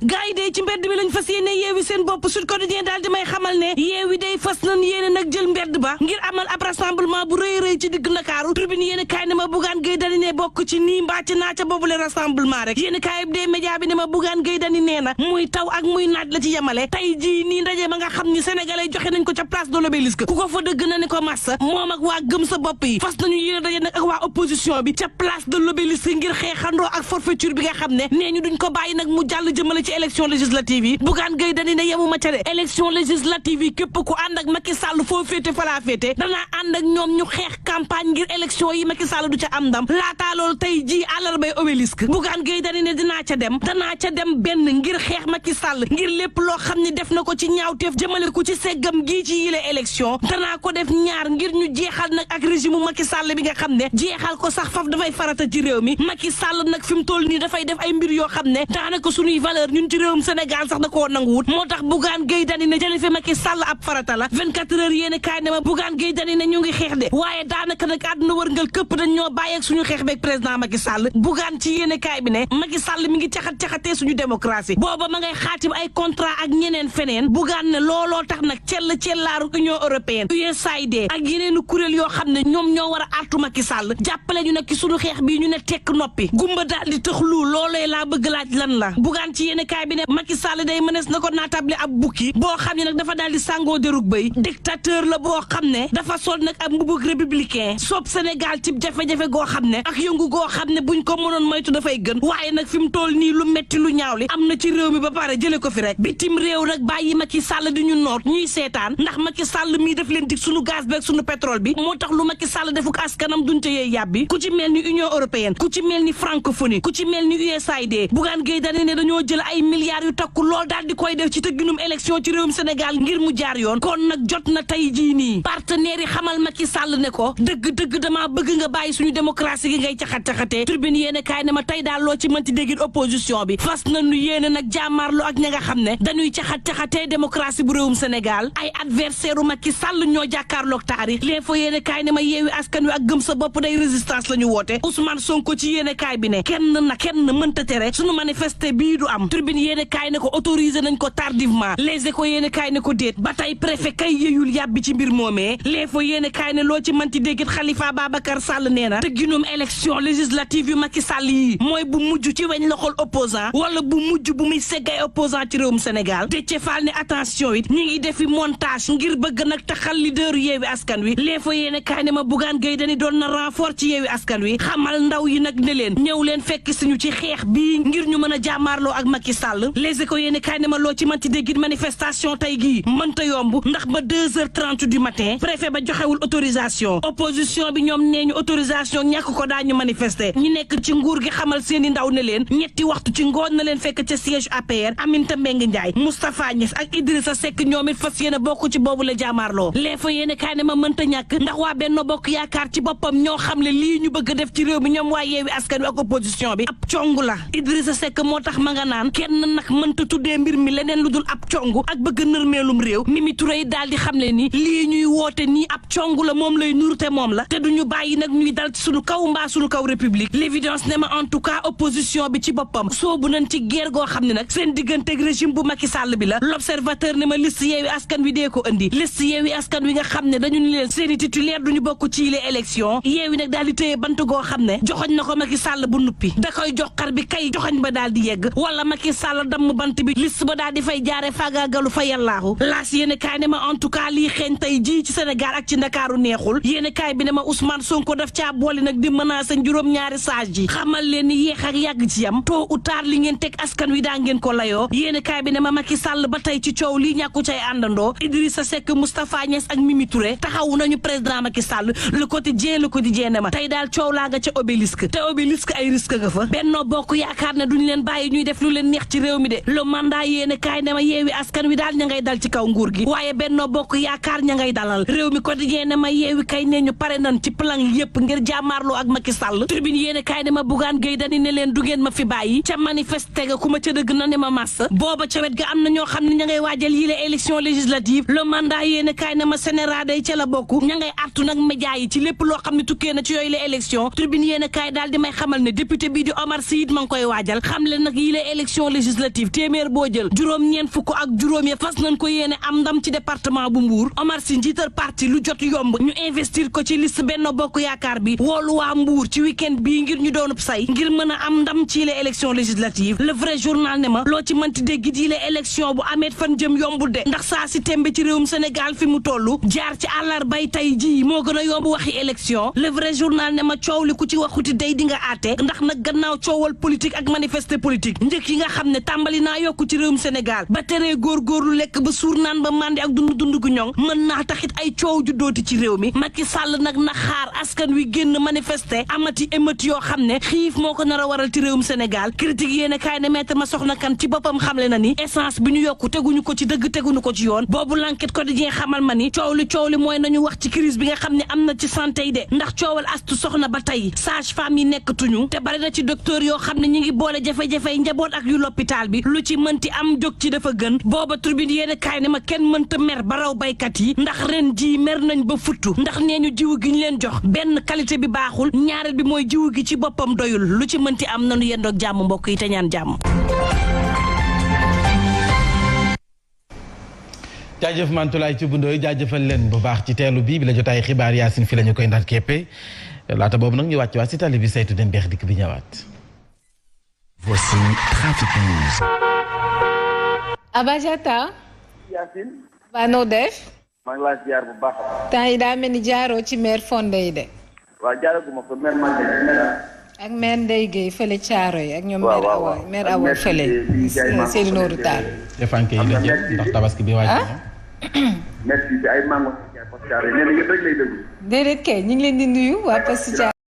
gars yi day ci mbedd bi lañ fas yéene yeewi seen bopp Sud Quotidien daal di may xamal ne yeewi day fas nañ yéene nag jël mbedd ba ngir amal ab rassemblement bu rëy ci digg Ndakaaru Tribune yéene kaay ne ma Bougane Gueye Dany ne bokk ci nii mbaa ci naa ca boobule rassemblement rek yéene kaay bi dee média bi ne ma Bougane Gueye Dany nee na muy taw ak muy naaj la ci yemale tey jii nii ndaje ma nga xam ni sénégalais joxe nañ ko ca place de l'Obélisque ku ko fa dëgg na ne ko massa moom ak waa gëm sa bopp yi fas nañu yéene daje nag ak waa opposition bi ca place de l'Obélisque ngir xeexandoo ak forfaiture bi nga xam ne nee ñu duñ ko bàyyi nag mu jàll jëmale ci élection législative yi Bougane Gueye Dany ne yemuma ca de élection législative yi képp ku ànd ak Macky Sall foo féete fa laa féete danaa ànd ak ñoom ñu xeex campagne ngir élection yi Macky Sall du ca am ndam laataa loolu tey jii àllarbay Obélisque Bougane Gueye Dany ne danaa ca dem benn ngir xeex Macky Sall ngir lépp loo xam ne def na ko ci ñaawteef jëmale ko ci seggam gii ci yile élection danaa ko def ñaar ngir ñu jeexal nag ak régime Macky Sall bi nga xam ne jeexal ko sax faf dafay farata ci réew mi Macky Sall nag fi mu toll nii dafay def ay mbir yoo xam ne daanaka suñuy valeur ñun ci réewum Sénégal sax da koo nanguwut moo tax Bougane Gueye Dany ne jële fi Macky Sall ab farata la 24 heures yéene kaay ne ma Bougane Gueye Dany ne ñu ngi xeex de waaye daanaka nag àdduna wërngal këpp dañ ñoo bàyyi ak suñu xeex beeg président Macky Sall Bougane ci yéene kaay bi ne Macky Sall mi ngi caxatee suñu démocratie booba ma ngay xaatim ay contrat ak ñeneen feneen Bougane ne looloo tax nag cellaaru Union européenne USAID ak yeneenu kuréel yoo xam ne ñoom ñoo war a artu Macky Sall jàppale ñu nag ci suñu xeex bii ñu ne tekk noppi gumba daal di tëxlu loolee laa bëgg laaj lan la Bougane ci yéene kaay bi ne Macky Sall day mënees na ko naatable ab bukki boo xam ne nag dafa daal di sàngoo derug bëy dictateur la boo xam ne dafa sol nag ab mbubug républicain soob Sénégal ci jafe-jafe goo xam ne ak yëngu goo xam ne buñ ko mënoon moytu dafay gën waaye nag fi mu toll nii lu metti lu ñaaw li am na ci réew mi ba pare jële ko fi rek bitim réew nag bàyyi Macky Sall di ñu noot ñuy seetaan ndax Macky Sall mii def leen dig suñu gaz beeg suñu pétrole bi moo tax lu Macky Sall defuk askanam duñ ca yee yàbbi ku ci mel ni Union européenne ku ci mel ni francophonie ku ci mel ni USAID Bougane Gueye Dany ne dañoo jël ay milliards yu takku lool daal di koy def ci tëgginum élection ci réewum Sénégal ngir mu jaar yoon kon nag jot na tey jii nii partenaires yi xamal Macky Sall ne ko dëgg damaa bëgg nga bàyyi suñu démocratie gi ngay caxat-caxatee Tribune yéene kaay ne ma tey daal loo ci mënti déggit opposition bi fas nañu yéene nag jàmmaarloo ak ña nga xam ne dañuy caxat-caxatee démocratie bu réewum Sénégal ay adversaire u Macky Sall ñoo jàkkaarloog taarix L'Info yéene kaay ne ma yeewi askan wi ak gëm sa bopp day résistance la ñu woote Ousmane Sonko ci yéene kaay bi ne kenn mënta tere suñu manifester bii du am Tribune yéene kaay ne ko autorisé nañ ko tardivement Les Échos yéene kaay ne ko déet ba tey préfet kay yeyul yàbbi ci mbir moomee L'Info yéene kaay ne loo ci mënti déggit Khalifa Babacar Sall nee na tëgginum élection législative yu Macky Sall yi mooy bu mujj ci weñ loxol opposant wala bu mujj bu muy seggay opposant ci réewum Sénégal Déthié Fall ne attention it ñi ngi defi montage ngir bëgg nag taxal leader yeewi askan wi L'Info yéene kaay ne ma Bougane Gueye Dany doon na renfort ci yeewi askan wi xamal ndaw yi nag ne leen ñëw leen fekk suñu ci xeex bii ngir ñu mën a jàmmaarloo ak Macky Sall Les Échos yéene kaay ne ma loo ci mënti déggit manifestation tey gii mënta yomb ndax ba 2h30 du matin préfet ba joxewul autorisation opposition bi ñoom nee ñu autorisation ñàkk ko daañu manifester ñi nekk ci nguur gi xamal seeni ndaw ne leen ñetti waxtu ci ngoon na leen fekk ca siège APR Aminata Mbengue Ndiaye Moustapha Niasse ak Idrissa Seck ñoom it fas yéene bokk ci boobu la jàmmaarloo L'Info yéene kaay ne ma mënta ñàkk ndax waa Benno Bokk Yaakaar ci boppam ñoo xam le lii ñu bëgg a def ci réew mi ñoom waa yeewi askan wi ak opposition bi ab cong la Idrissa Seck moo tax ma nga naan kenn nag mënta tuddee mbir mi leneen lu dul ab cong ak bëgg nërmeelum réew Mimi Touré daal di xam le ni lii ñuy woote nii ab cong la moom lay nuru te moom la te duñu bàyyi nag ñuy dal ci suñu kaw mbaa suñu kaw république L'évidence ne ma en tout cas opposition bi ci boppam soobu nañ ci guerre goo xam ne nag seen digganteeg régime bu Macky Sall bi la L'Observateur ne ma liste yeewi askan wi dee ko indi liste yeewi askan wi nga xam ne dañu ni leen seeni titulaire duñu bokk ci les élections yeewi nag daal di téye bant goo xam ne joxoñ na ko Macky Sall bu nuppi da koy joxar bi kay joxoñ ba daal di yegg wala Macky Sall damm bant bi liste ba daal di fay jaare faagaagalu fa yàllaahu laas yéene kaay ne ma en tout cas lii xeeñ tey jii ci Sénégal ak ci Ndakaaru neexul yéene kaay bi ne ma Ousmane Sonko daf caa boole nag di menacer juróom-ñaari sages ji xamal leen ni yéex ak yàgg ci yam tôt ou tard li ngeen teg askan wi daa ngeen ko layoo yéene kaay bi ne ma Macky Sall ba tey ci coow lii ñàkku cay àndandoo Idrissa Seck Moustapha Niasse ak Mimi Touré taxawu nañu président Macky Sall Le Quotidien ne ma tey daal coow laa nga ca Obélisque te Obélisque ay risque nga fa Benno Bokk Yaakaar ne duñu leen bàyyi ñuy def lu leen neex ci réew mi de le mandat yéene kaay ne ma yeewi askan wi daal ña ngay dal ci kaw nguur gi waaye Benno Bokk Yaakaar ña ngay dalal réew mi Quotidien ne ma yeewi kay ne ñu pare nañ ci plan yépp ngir jàmmaarloo ak Macky Sall Tribune yéene kaay ne ma Bougane Gueye Dany ne leen du ngeen ma fi bàyyi ca manifester ga ku ma ca dëgg na ne ma massa booba ca wet ga am na ñoo xam ne ña ngay waajal yi la élection législative le mandat yéene kaay ne ma Sénéra day ca la bokk ña ngay artu nag média yi ci lépp loo xam ne tukkee na ci yooyu la élection Tribune yéene kaay daal di may xamal ne député bii di Omar Sy it ma ngi koy waajal xam le nag yi la élection élection législative téeméer boo jël juróom-ñeent fukk ak juróom ya fas nañ ko yéene am ndam ci département bu Mbour Omar Sy njiital parti lu jot yomb ñu investir ko ci liste Benno Bokk Yaakaar bi woolu waa Mbour ci week-end bii ngir ñu doonub say ngir mën a am ndam ci les élections législatives le vrai journal ne ma loo ci mënti dégg di les élections bu ameet fan jëm yombul de ndax saa si tembe ci réewum Sénégal fi mu toll jaar ci àllarbay tey ji moo gën a yomb waxi élection le vrai journal ne ma coow li ku ci waxuti day di nga àtte ndax nag gannaaw coowal politique ak manifester politique njëkk yi nga xam ne tàmbali naa yokku ci réewum Sénégal ba teree góorgóorlu lekk ba suur naan ba mandi ak dund gu ñoŋ mën naa taxit ay coow ju dooti ci réew mi Macky Sall nag na xaar askan wi génn manifester amati émeute yoo xam ne xiif moo ko nar a waral ci réewum Sénégal critique yéen a kaay ne maître ma soxna kan ci boppam xamle na ni essence bi ñu yokku teguñu ko ci dëgg teguñu ko ci yoon boobu l'enquête quotidien xamal ma ni coow li mooy nañu wax ci crise bi nga xam ne am na ci santé yi de ndax coowal astu soxna ba tey sage femme yi nekkatuñu te bari na ci docteur yoo xam ne ñi ngi boole jafe-jafey njaboot ak yu l'hôpital bi lu ci mënti am jóg ci dafa gën booba tribune yéen a kaay ne ma kenn mënta mer ba raw baykat yi ndax ren ji mer nañ ba futtu ndax nee ñu jiwu gi ñu leen jox benn qualité bi baaxul ñaareel bi mooy jiwu gi ci boppam doyul lu ci mënti am nanu yendoog jàmm mbokk yi te ñaan jàmm. jaajëf Mantulaay ci bundooy jaajëfal leen bu baax ci teelu bi la jotaay xibaar Yaasin fi la ñu koy ndaat képpe laata boobu nag ñu wàcc waat si tali bi saytu dem beex dikk bi ñëwaat. Voici Trafic News. Abajata. Yaasin. ba noo def. maa ngi laa ziar bu baax. temps yi daa mel ni jaaroo ci maire Fonde yi de. waaw jaaraguma ko maire man ak maire Ndeye Gueye fële Thiaroye ak ñoom. waaw maire Awa fële. Seydou Nourou Tall. defanke yi la jël ndax tabaski bi waaj na. merci bi ay mango parce que nee na yëpp rek lay déglu. déedéet kay ñu ngi leen di nuyu waa Poste Thiaroye